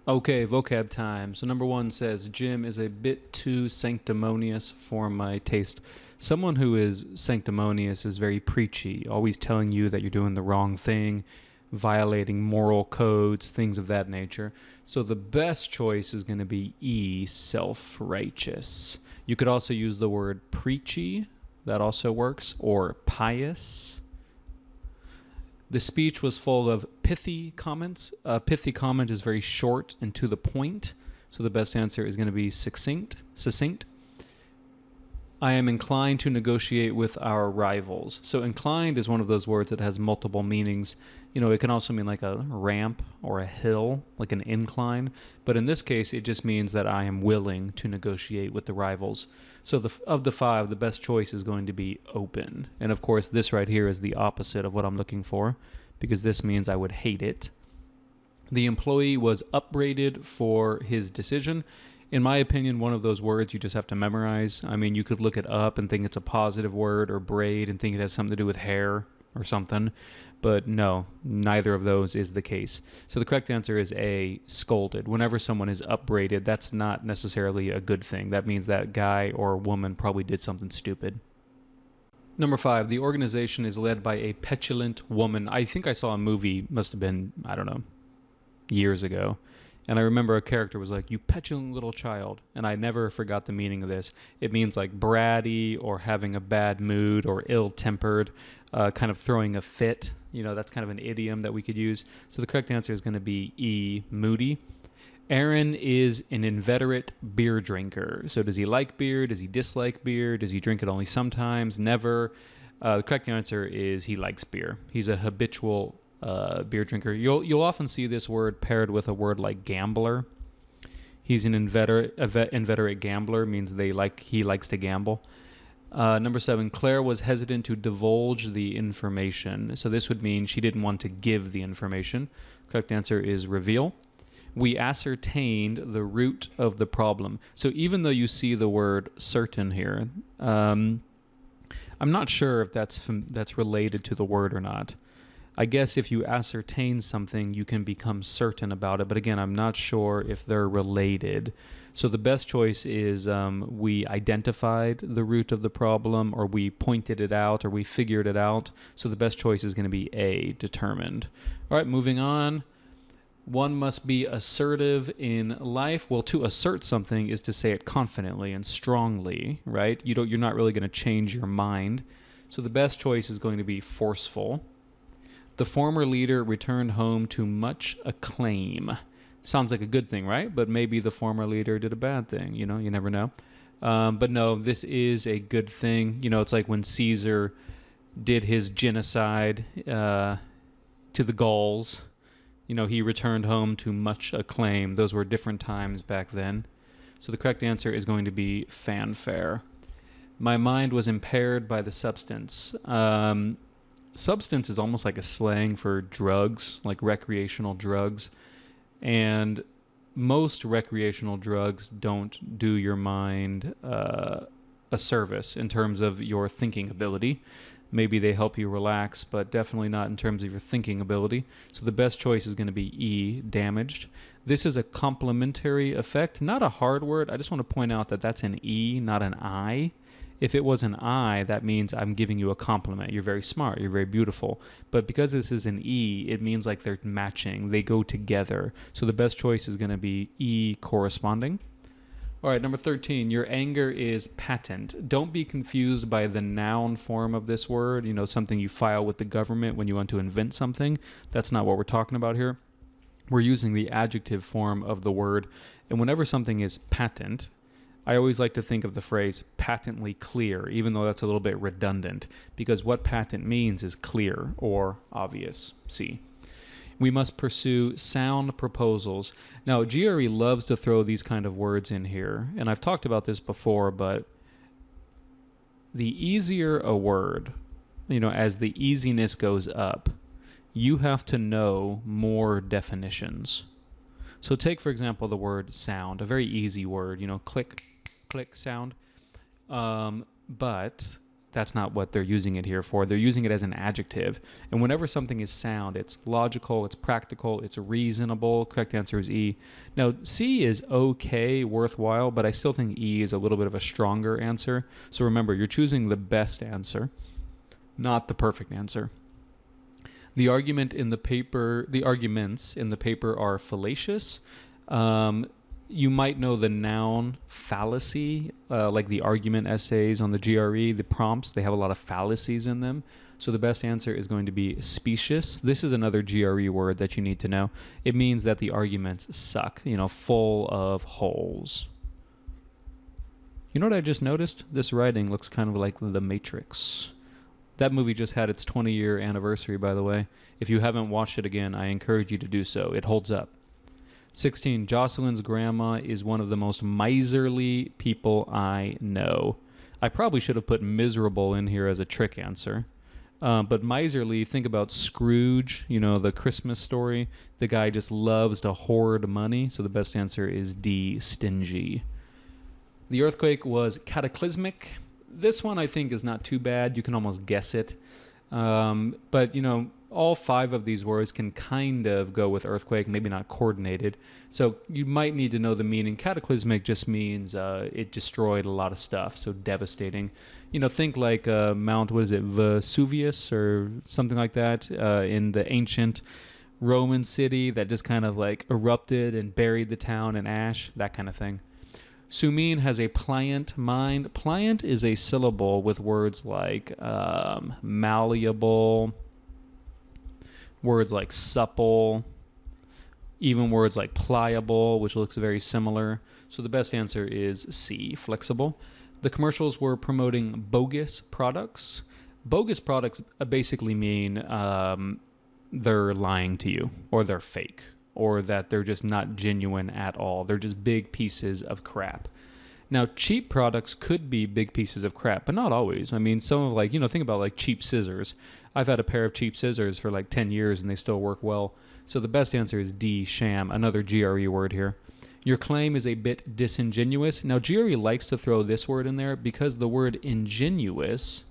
Okay, vocab time. So number one says Jim is a bit too sanctimonious for my taste. Someone who is sanctimonious is very preachy, always telling you that you're doing the wrong thing, violating moral codes, things of that nature. So the best choice is going to be E, self-righteous. You could also use the word preachy, that also works, or pious. The speech was full of pithy comments. A pithy comment is very short and to the point, so the best answer is going to be succinct. I am inclined to negotiate with our rivals. So inclined is one of those words that has multiple meanings. You know, it can also mean like a ramp or a hill, like an incline. But in this case, it just means that I am willing to negotiate with the rivals. So of the five, the best choice is going to be open. And of course, this right here is the opposite of what I'm looking for, because this means I would hate it. The employee was upbraided for his decision. In my opinion, one of those words you just have to memorize. I mean, you could look it up and think it's a positive word, or braid and think it has something to do with hair or something. But no, neither of those is the case. So the correct answer is A, scolded. Whenever someone is upbraided, that's not necessarily a good thing. That means that guy or woman probably did something stupid. Number five, the organization is led by a petulant woman. I think I saw a movie, must have been, I don't know, years ago. And I remember a character was like, "You petulant little child." And I never forgot the meaning of this. It means like bratty or having a bad mood or ill-tempered, kind of throwing a fit. You know, that's kind of an idiom that we could use. So the correct answer is going to be E, moody. Aaron is an inveterate beer drinker. So does he like beer? Does he dislike beer? Does he drink it only sometimes? Never. The correct answer is he likes beer. He's a habitual beer drinker. You'll often see this word paired with a word like gambler. He's an inveterate gambler, means he likes to gamble. Number seven, Claire was hesitant to divulge the information. So this would mean she didn't want to give the information. Correct answer is reveal. We ascertained the root of the problem. So even though you see the word certain here, I'm not sure if that's related to the word or not. I guess if you ascertain something, you can become certain about it. But again, I'm not sure if they're related. So the best choice is we identified the root of the problem, or we pointed it out, or we figured it out. So the best choice is going to be A, determined. All right, moving on. One must be assertive in life. Well, to assert something is to say it confidently and strongly, right? You're not really going to change your mind. So the best choice is going to be forceful. The former leader returned home to much acclaim. Sounds like a good thing, right? But maybe the former leader did a bad thing. You know, you never know. But no, this is a good thing. You know, it's like when Caesar did his genocide to the Gauls. You know, he returned home to much acclaim. Those were different times back then. So the correct answer is going to be fanfare. My mind was impaired by the substance. Substance is almost like a slang for drugs, like recreational drugs. And most recreational drugs don't do your mind a service in terms of your thinking ability. Maybe they help you relax, but definitely not in terms of your thinking ability. So the best choice is going to be E, damaged. This is a complementary effect, not a hard word. I just want to point out that that's an E, not an I. If it was an I, that means I'm giving you a compliment. You're very smart. You're very beautiful. But because this is an E, it means like they're matching. They go together. So the best choice is going to be E, corresponding. All right, number 13, your anger is patent. Don't be confused by the noun form of this word, you know, something you file with the government when you want to invent something. That's not what we're talking about here. We're using the adjective form of the word. And whenever something is patent, I always like to think of the phrase patently clear, even though that's a little bit redundant, because what patent means is clear or obvious. See. We must pursue sound proposals. Now, GRE loves to throw these kind of words in here, and I've talked about this before, but the easier a word, you know, as the easiness goes up, you have to know more definitions. So take, for example, the word sound, a very easy word, you know, click, click sound. But that's not what they're using it here for. They're using it as an adjective. And whenever something is sound, it's logical, it's practical, it's reasonable. Correct answer is E. Now, C is okay, worthwhile, but I still think E is a little bit of a stronger answer. So remember, you're choosing the best answer, not the perfect answer. The arguments in the paper are fallacious. You might know the noun fallacy, like the argument essays on the GRE, the prompts, they have a lot of fallacies in them. So the best answer is going to be specious. This is another GRE word that you need to know. It means that the arguments suck, full of holes. You know what I just noticed? This writing looks kind of like The Matrix. That movie just had its 20-year anniversary, by the way. If you haven't watched it again, I encourage you to do so. It holds up. 16, Jocelyn's grandma is one of the most miserly people I know. I probably should have put miserable in here as a trick answer. But miserly, think about Scrooge, the Christmas story. The guy just loves to hoard money. So the best answer is D, stingy. The earthquake was cataclysmic. This one I think is not too bad. You can almost guess it. But, all 5 of these words can kind of go with earthquake, maybe not coordinated. So you might need to know the meaning. Cataclysmic just means it destroyed a lot of stuff, so devastating. Think like Mount, Vesuvius or something like that in the ancient Roman city that just kind of like erupted and buried the town in ash, that kind of thing. Sumin has a pliant mind. Pliant is a syllable with words like malleable, words like supple, even words like pliable, which looks very similar. So the best answer is C, flexible. The commercials were promoting bogus products. Bogus products basically mean they're lying to you, or they're fake, or that they're just not genuine at all. They're just big pieces of crap. Now, cheap products could be big pieces of crap, but not always. I mean, some of think about like cheap scissors. I've had a pair of cheap scissors for like 10 years and they still work well. So the best answer is D, sham, another GRE word here. Your claim is a bit disingenuous. Now, GRE likes to throw this word in there because the word ingenuous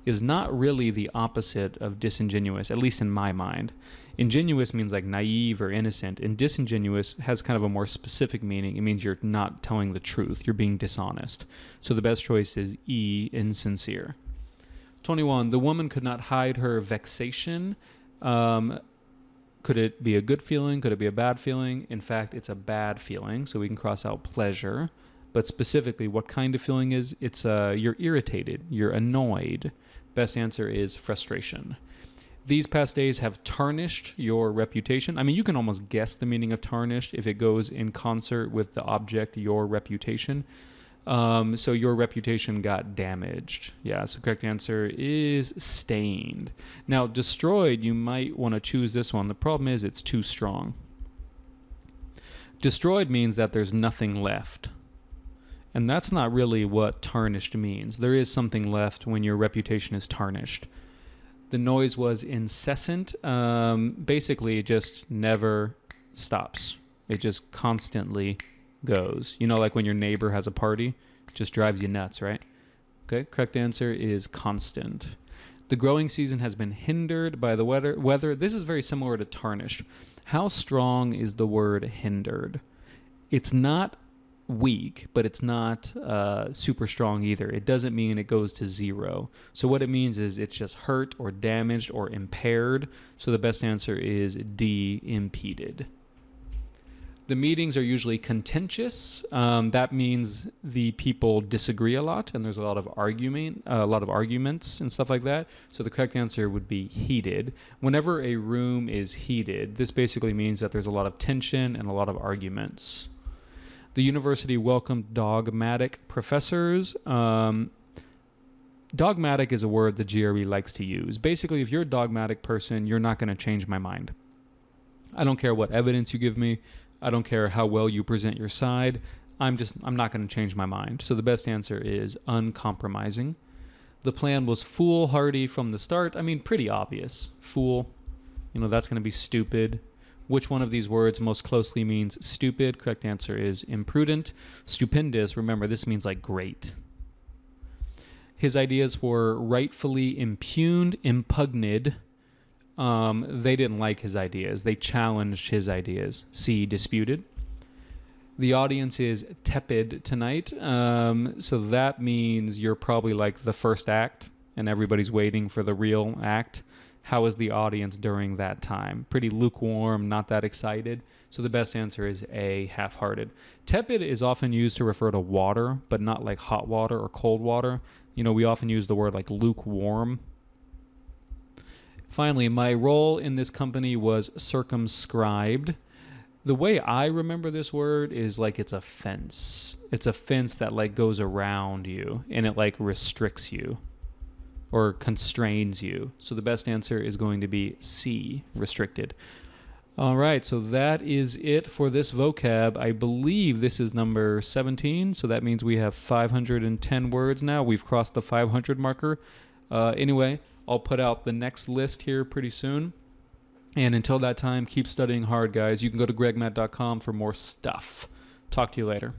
is not really the opposite of disingenuous, at least in my mind. Ingenuous means like naive or innocent, and disingenuous has kind of a more specific meaning. It means you're not telling the truth. You're being dishonest. So the best choice is E, insincere. 21, the woman could not hide her vexation. Could it be a good feeling? Could it be a bad feeling? In fact, it's a bad feeling, so we can cross out pleasure. But specifically, what kind of feeling is? It's you're irritated, you're annoyed. Best answer is frustration. These past days have tarnished your reputation. I mean, you can almost guess the meaning of tarnished if it goes in concert with the object, your reputation. So your reputation got damaged. Yeah, so correct answer is stained. Now, destroyed, you might want to choose this one. The problem is it's too strong. Destroyed means that there's nothing left. And that's not really what tarnished means. There is something left when your reputation is tarnished. The noise was incessant. Basically, it just never stops. It just constantly goes. Like when your neighbor has a party, it just drives you nuts, right? Okay, correct answer is constant. The growing season has been hindered by the weather. This is very similar to tarnished. How strong is the word hindered? It's not weak, but it's not super strong either. It doesn't mean it goes to 0. So what it means is it's just hurt or damaged or impaired. So the best answer is D, impeded. The meetings are usually contentious. That means the people disagree a lot, and there's a lot of arguments and stuff like that. So the correct answer would be heated. Whenever a room is heated, this basically means that there's a lot of tension and a lot of arguments. The university welcomed dogmatic professors. Dogmatic is a word the GRE likes to use. Basically, if you're a dogmatic person, you're not going to change my mind. I don't care what evidence you give me. I don't care how well you present your side. I'm not going to change my mind. So the best answer is uncompromising. The plan was foolhardy from the start. I mean, pretty obvious. Fool, that's going to be stupid. Which one of these words most closely means stupid? Correct answer is imprudent. Stupendous, remember, this means like great. His ideas were rightfully impugned, impugnated. They didn't like his ideas. They challenged his ideas. C, disputed. The audience is tepid tonight. So that means you're probably like the first act and everybody's waiting for the real act. How is the audience during that time? Pretty lukewarm, not that excited. So the best answer is A, half-hearted. Tepid is often used to refer to water, but not like hot water or cold water. You know, we often use the word like lukewarm. Finally, my role in this company was circumscribed. The way I remember this word is like it's a fence. It's a fence that like goes around you and it like restricts you or constrains you. So the best answer is going to be C, restricted. All right, so that is it for this vocab. I believe this is number 17, so that means we have 510 words now. We've crossed the 500 marker. Anyway, I'll put out the next list here pretty soon. And until that time, keep studying hard, guys. You can go to gregmatt.com for more stuff. Talk to you later.